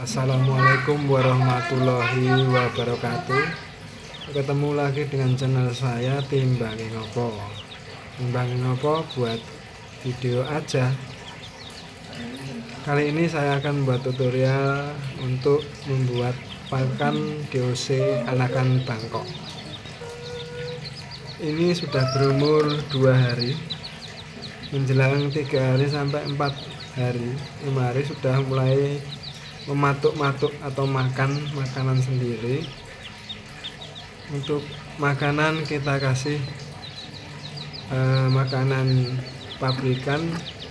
Assalamualaikum warahmatullahi wabarakatuh. Ketemu lagi dengan channel saya Timbangin Opo. Timbangin Opo buat video aja. Kali ini saya akan buat tutorial untuk membuat pakan DOC anakan Bangkok. Ini sudah berumur 2 hari, menjelang 3 hari sampai 4 hari. 5 hari sudah mulai mematuk-matuk atau makan makanan sendiri. Untuk makanan kita kasih makanan pabrikan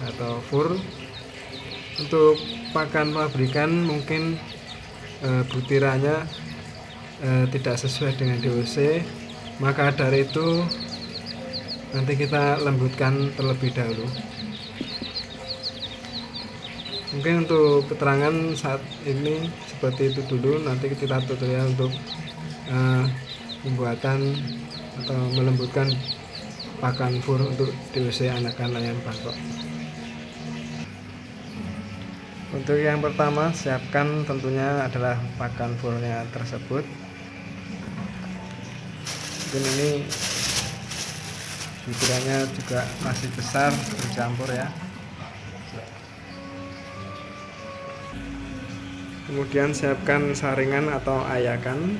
atau fur. Untuk pakan pabrikan mungkin butirannya tidak sesuai dengan DOC, maka dari itu nanti kita lembutkan terlebih dahulu. Mungkin untuk keterangan saat ini seperti itu dulu. Nanti kita tutorial untuk pembuatan atau melembutkan pakan fur untuk DOC anakan ayam Bangkok. Untuk yang pertama, siapkan tentunya adalah pakan furnya tersebut. Mungkin ini butirannya juga masih besar bercampur ya. Kemudian siapkan saringan atau ayakan,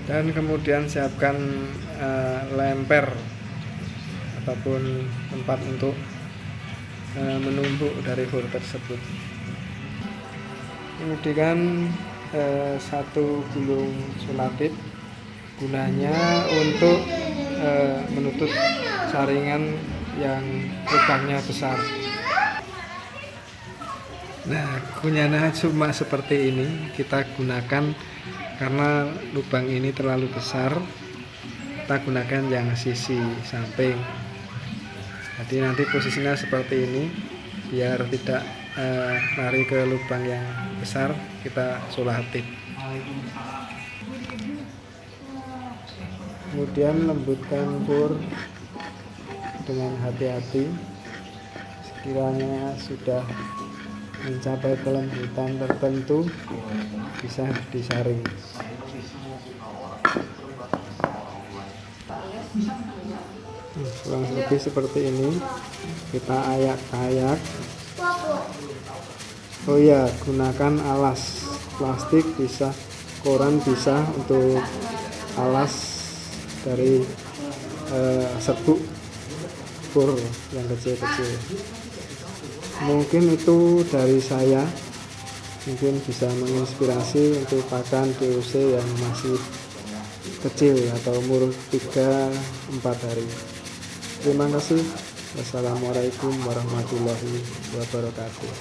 dan kemudian siapkan lemper ataupun tempat untuk menumbuk dari fur tersebut. Kemudian 1 gulung selapit, gunanya untuk menutup saringan yang lubangnya besar. Nah, gunyanya cuma seperti ini kita gunakan karena lubang ini terlalu besar. Kita gunakan yang sisi samping. Jadi nanti posisinya seperti ini biar tidak lari ke lubang yang besar. Kita solatif. Kemudian lembutkan fur dengan hati-hati. Sekiranya sudah mencapai kelembutan tertentu, bisa disaring. Kurang lebih seperti ini. Kita ayak-ayak. Oh ya, gunakan alas plastik, bisa koran, bisa untuk alas dari serbuk fur yang kecil-kecil. Mungkin itu dari saya, mungkin bisa menginspirasi untuk pakan DOC yang masih kecil atau umur 3-4 hari. Terima kasih. Wassalamualaikum warahmatullahi wabarakatuh.